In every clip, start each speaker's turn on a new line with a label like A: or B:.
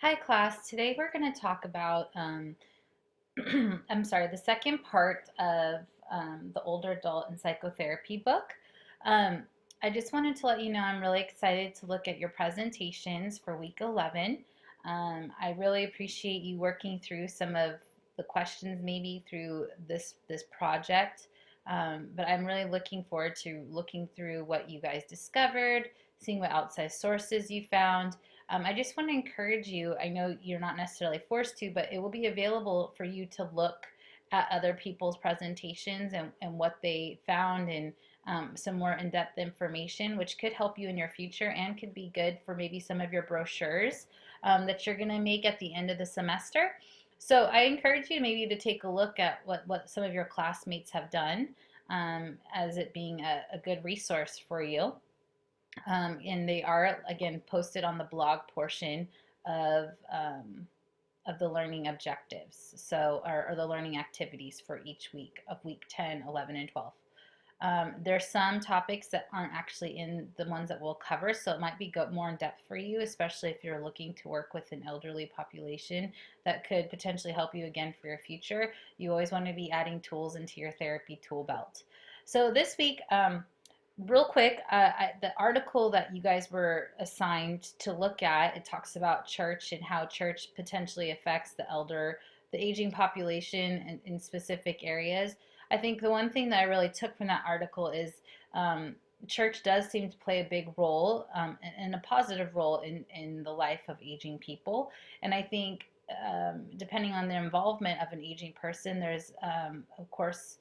A: Hi, class. Today we're going to talk about, I'm sorry, the second part of the Older Adult and Psychotherapy book. Um, I just wanted to let you know I'm really excited to look at your presentations for week 11. I really appreciate you working through some of the questions maybe through this project. But I'm really looking forward to looking through what you guys discovered, seeing what outside sources you found. I just want to encourage you. I know you're not necessarily forced to, but it will be available for you to look at other people's presentations and what they found and some more in-depth information, which could help you in your future and could be good for maybe some of your brochures that you're going to make at the end of the semester. So I encourage you maybe to take a look at what some of your classmates have done as it being a good resource for you. And they are again posted on the blog portion of of the learning objectives, or the learning activities for each week of week 10, 11, and 12. There's some topics that aren't actually in the ones that we'll cover, so it might be more in depth for you, especially if you're looking to work with an elderly population that could potentially help you again for your future. You always want to be adding tools into your therapy tool belt. So this week, real quick, the article that you guys were assigned to look at, it talks about church and how church potentially affects the aging population in specific areas. I think the one thing that I really took from that article is church does seem to play a big role and a positive role in the life of aging people. And I think depending on the involvement of an aging person, there's, of course,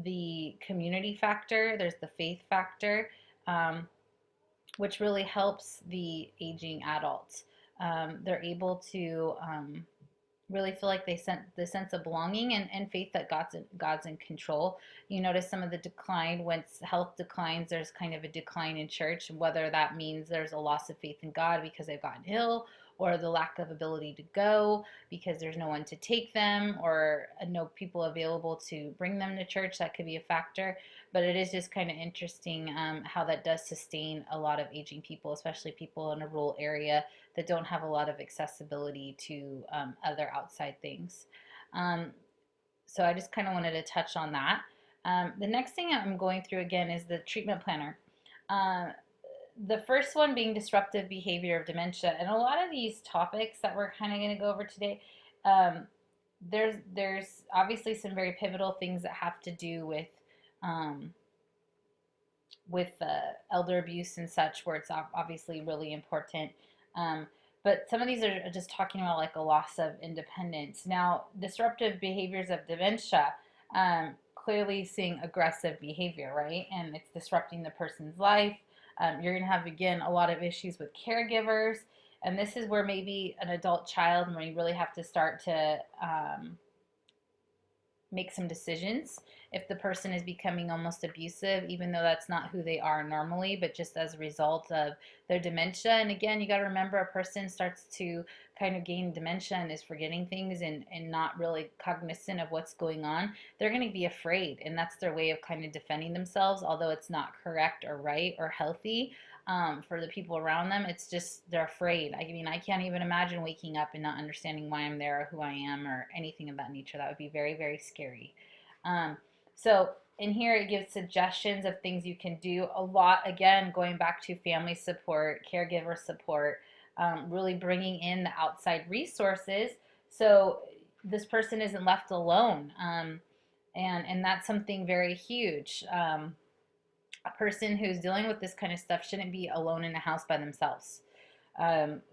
A: the community factor, there's the faith factor, um, which really helps the aging adults. They're able to really feel like they sent the sense of belonging and faith that God's in control. You notice some of the decline when health declines, there's kind of a decline in church, whether that means there's a loss of faith in God because they've gotten ill, or the lack of ability to go because there's no one to take them, or no people available to bring them to church. That could be a factor. But it is just kind of interesting how that does sustain a lot of aging people, especially people in a rural area that don't have a lot of accessibility to other outside things. Um, so I just kind of wanted to touch on that. The next thing I'm going through again is the treatment planner. Uh, the first one being disruptive behavior of dementia, and a lot of these topics that we're kind of going to go over today. Um, there's obviously some very pivotal things that have to do um, with elder abuse and such, where it's obviously really important. Um, but some of these are just talking about like a loss of independence. Now, disruptive behaviors of dementia, clearly seeing aggressive behavior, right? And it's disrupting the person's life. You're going to have, again, a lot of issues with caregivers. And this is where maybe an adult child, where you really have to start to make some decisions if the person is becoming almost abusive, even though that's not who they are normally, but just as a result of their dementia. And again, you got to remember, a person starts to kind of gain dementia and is forgetting things and not really cognizant of what's going on. They're going to be afraid, and that's their way of kind of defending themselves, although it's not correct or right or healthy. For the people around them, it's just they're afraid. I mean, I can't even imagine waking up and not understanding why I'm there or who I am or anything of that nature. That would be very, very scary. Um, so in here, it gives suggestions of things you can do. A lot, again, going back to family support, caregiver support, really bringing in the outside resources so this person isn't left alone. And that's something very huge. A person who's dealing with this kind of stuff shouldn't be alone in a house by themselves.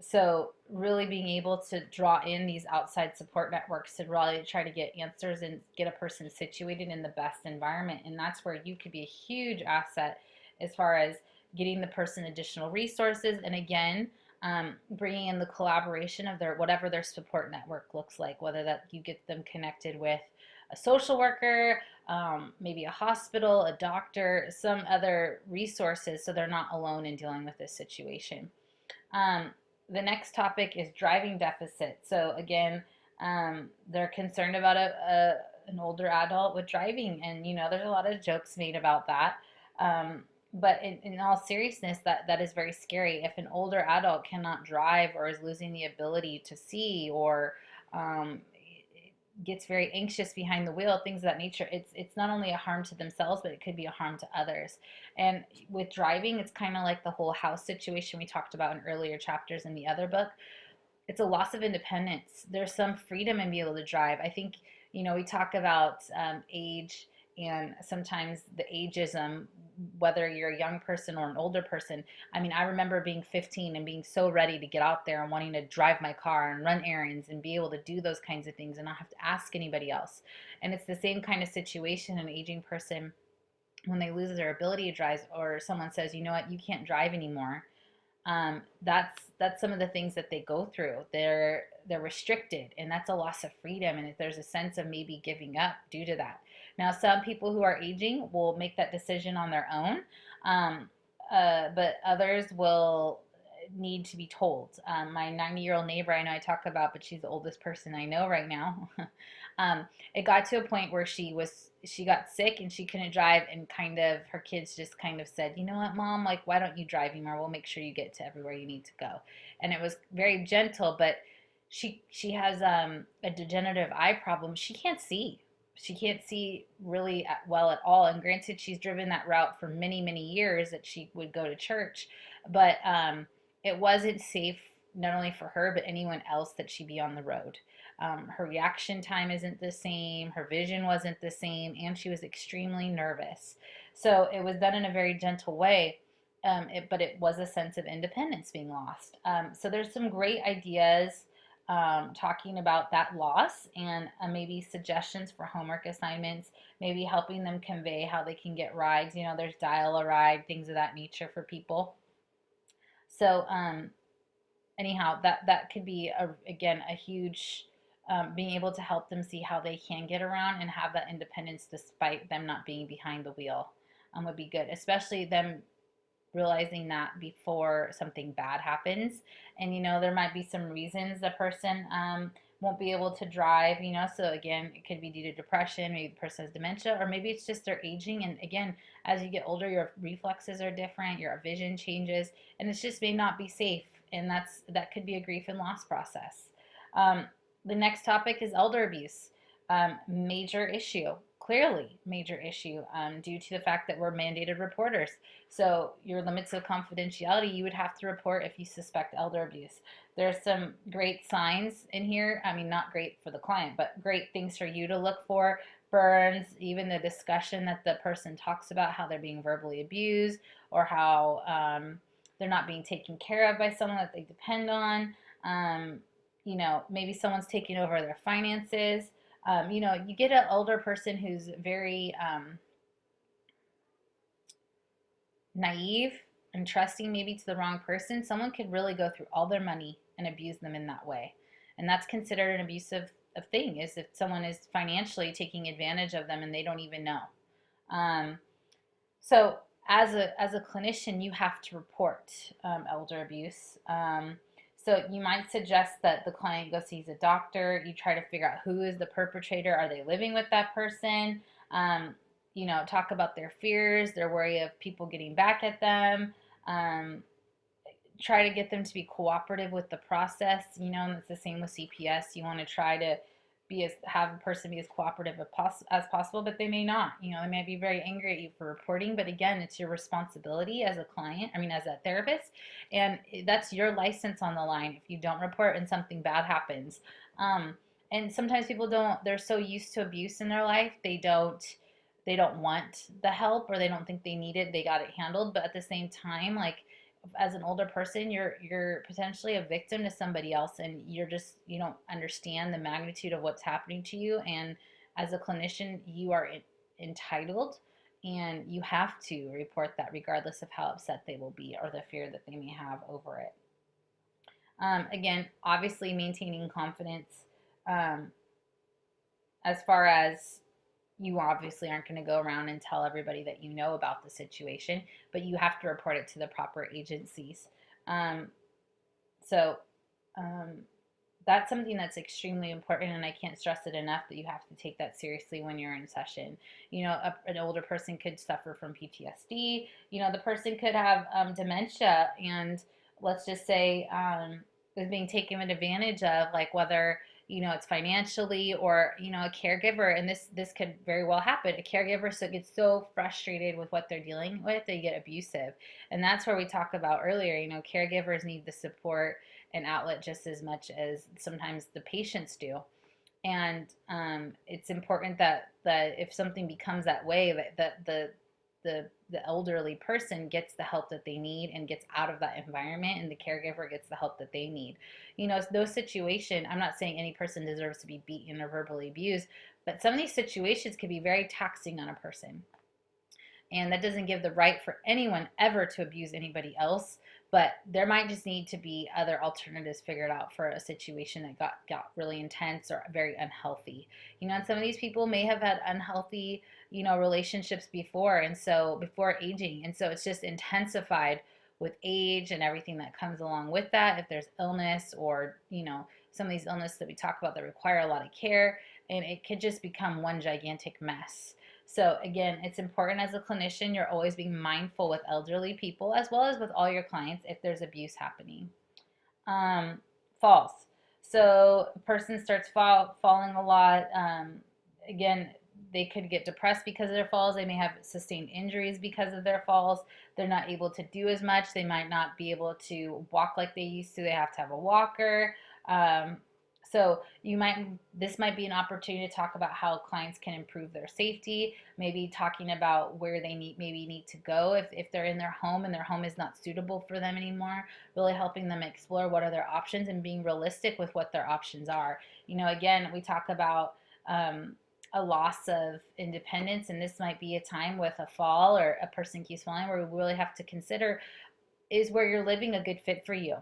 A: So really being able to draw in these outside support networks to really try to get answers and get a person situated in the best environment. And that's where you could be a huge asset as far as getting the person additional resources. And again, bringing in the collaboration of their whatever their support network looks like, whether that you get them connected with a social worker, maybe a hospital, a doctor, some other resources, so they're not alone in dealing with this situation. Um, the next topic is driving deficit. So again, they're concerned about an older adult with driving, and there's a lot of jokes made about that. But in all seriousness, that is very scary. If an older adult cannot drive or is losing the ability to see, or um, gets very anxious behind the wheel, things of that nature, it's not only a harm to themselves, but it could be a harm to others. And with driving, it's kind of like the whole house situation we talked about in earlier chapters in the other book. It's a loss of independence. There's some freedom in being able to drive. I think, we talk about age, and sometimes the ageism, whether you're a young person or an older person. I mean, I remember being 15 and being so ready to get out there and wanting to drive my car and run errands and be able to do those kinds of things and not have to ask anybody else. And it's the same kind of situation an aging person, when they lose their ability to drive, or someone says, you know what, you can't drive anymore. That's some of the things that they go through. They're restricted, and that's a loss of freedom. And if there's a sense of maybe giving up due to that. Now, some people who are aging will make that decision on their own, um, but others will need to be told. My 90-year-old neighbor, I know I talk about, but she's the oldest person I know right now. um, it got to a point where she got sick and she couldn't drive, and kind of her kids just kind of said, you know what, mom, like, why don't you drive anymore? We'll make sure you get to everywhere you need to go. And it was very gentle, but she has a degenerative eye problem. She can't see really well at all. And granted, she's driven that route for many, many years that she would go to church, but it wasn't safe, not only for her, but anyone else that she be on the road. Her reaction time isn't the same, her vision wasn't the same, and she was extremely nervous. So it was done in a very gentle way, but it was a sense of independence being lost. So there's some great ideas talking about that loss, and maybe suggestions for homework assignments, maybe helping them convey how they can get rides. There's dial a ride, things of that nature for people. So anyhow, that could be again a huge, being able to help them see how they can get around and have that independence despite them not being behind the wheel, would be good, especially them realizing that before something bad happens. And there might be some reasons the person won't be able to drive. So again, it could be due to depression, maybe the person has dementia, or maybe it's just they're aging. And again, as you get older, your reflexes are different, your vision changes, and it just may not be safe. And that could be a grief and loss process. um, the next topic is elder abuse. Major issue, clearly major issue, due to the fact that we're mandated reporters. So your limits of confidentiality, you would have to report if you suspect elder abuse. There's some great signs in here. I mean, not great for the client, but great things for you to look for. Burns, even the discussion that the person talks about how they're being verbally abused, or how they're not being taken care of by someone that they depend on. Maybe someone's taking over their finances. You get an older person who's very naive and trusting maybe to the wrong person. Someone could really go through all their money and abuse them in that way. And that's considered an abusive thing, is if someone is financially taking advantage of them and they don't even know. Um, so as a clinician, you have to report elder abuse. So you might suggest that the client go sees a doctor. You try to figure out who is the perpetrator. Are they living with that person? Talk about their fears, their worry of people getting back at them. Um, Try to get them to be cooperative with the process. And it's the same with CPS. You want to try to have a person be as cooperative as possible, but they may not. They may be very angry at you for reporting, but again, it's your responsibility as a client, as a therapist, and that's your license on the line if you don't report and something bad happens. And sometimes people don't, they're so used to abuse in their life, they don't want the help, or they don't think they need it, they got it handled. But at the same time, like, as an older person, you're potentially a victim to somebody else, and you don't understand the magnitude of what's happening to you. And as a clinician, you are entitled, and you have to report that regardless of how upset they will be or the fear that they may have over it. Again, obviously maintaining confidence, as far as, you obviously aren't going to go around and tell everybody that you know about the situation, but you have to report it to the proper agencies. So um, that's something that's extremely important, and I can't stress it enough that you have to take that seriously when you're in session. An older person could suffer from PTSD. The person could have dementia, and let's just say is being taken advantage of, like whether it's financially or a caregiver, and this could very well happen. A caregiver gets so frustrated with what they're dealing with, they get abusive, and that's where we talked about earlier. Caregivers need the support and outlet just as much as sometimes the patients do. And it's important that if something becomes that way, that the elderly person gets the help that they need and gets out of that environment, and the caregiver gets the help that they need. Those situations, I'm not saying any person deserves to be beaten or verbally abused, but some of these situations can be very taxing on a person. And that doesn't give the right for anyone ever to abuse anybody else, but there might just need to be other alternatives figured out for a situation that got really intense or very unhealthy. And some of these people may have had unhealthy relationships before, and so before aging, and so it's just intensified with age and everything that comes along with that. If there's illness, or some of these illnesses that we talk about that require a lot of care, and it could just become one gigantic mess. So again, it's important as a clinician, you're always being mindful with elderly people as well as with all your clients if there's abuse happening. Falls. So a person starts falling a lot. Again, they could get depressed because of their falls. They may have sustained injuries because of their falls. They're not able to do as much. They might not be able to walk like they used to. They have to have a walker. So this might be an opportunity to talk about how clients can improve their safety, maybe talking about where they need to go if they're in their home and their home is not suitable for them anymore, really helping them explore what are their options and being realistic with what their options are. Again, we talk about a loss of independence, and this might be a time with a fall or a person keeps falling where we really have to consider, is where you're living a good fit for you?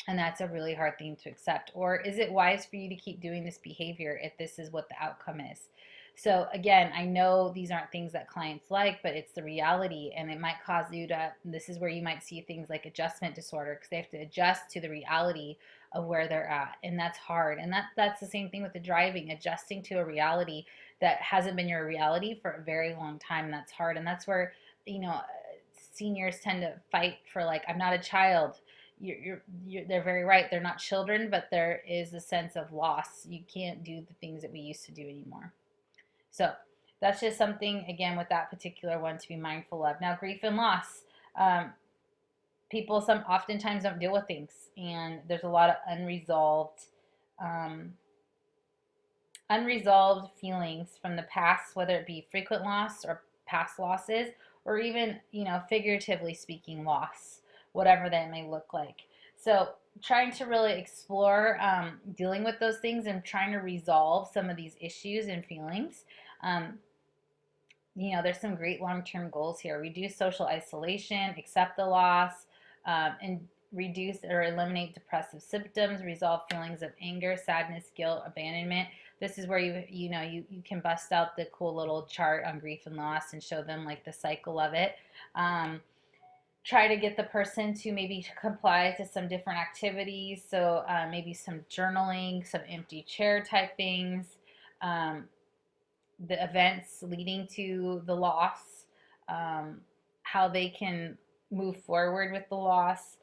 A: And that's a really hard thing to accept. Or is it wise for you to keep doing this behavior if this is what the outcome is? So again, I know these aren't things that clients like, but it's the reality, and it might cause you to, this is where you might see things like adjustment disorder, because they have to adjust to the reality of where they're at, and that's hard. And that's the same thing with the driving, adjusting to a reality that hasn't been your reality for a very long time, and that's hard. And that's where, seniors tend to fight for, like, I'm not a child. They're very right. They're not children, but there is a sense of loss. You can't do the things that we used to do anymore. So that's just something, again, with that particular one to be mindful of. Now, grief and loss. People oftentimes don't deal with things, and there's a lot of um, unresolved feelings from the past, whether it be frequent loss or past losses, or even, figuratively speaking, loss, whatever that may look like. So trying to really explore dealing with those things and trying to resolve some of these issues and feelings. There's some great long-term goals here. Reduce social isolation, accept the loss, and reduce or eliminate depressive symptoms, resolve feelings of anger, sadness, guilt, abandonment. This is where you can bust out the cool little chart on grief and loss and show them like the cycle of it. Try to get the person to maybe comply to some different activities. So maybe some journaling, some empty chair type things, the events leading to the loss, how they can move forward with the loss,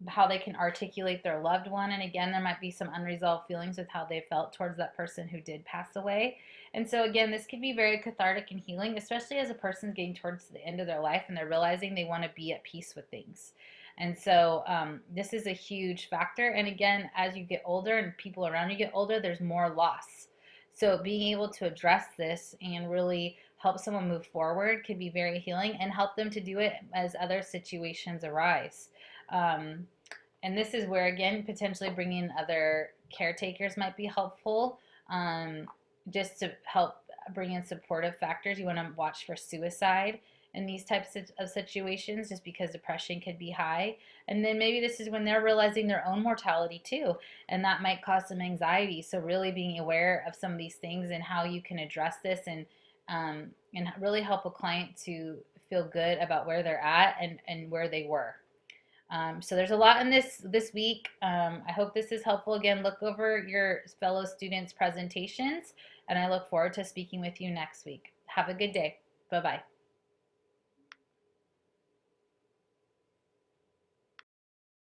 A: how they can articulate their loved one. And again, there might be some unresolved feelings with how they felt towards that person who did pass away. And so again, this can be very cathartic and healing, especially as a person's getting towards the end of their life and they're realizing they want to be at peace with things. And so this is a huge factor. And again, as you get older and people around you get older, there's more loss. So being able to address this and really help someone move forward can be very healing, and help them to do it as other situations arise. And this is where, again, potentially bringing other caretakers might be helpful, just to help bring in supportive factors. You want to watch for suicide in these types of situations, just because depression could be high. And then maybe this is when they're realizing their own mortality too, and that might cause some anxiety. So really being aware of some of these things and how you can address this, and really help a client to feel good about where they're at and where they were. So there's a lot in this week. I hope this is helpful. Again, look over your fellow students' presentations, and I look forward to speaking with you next week. Have a good day. Bye-bye.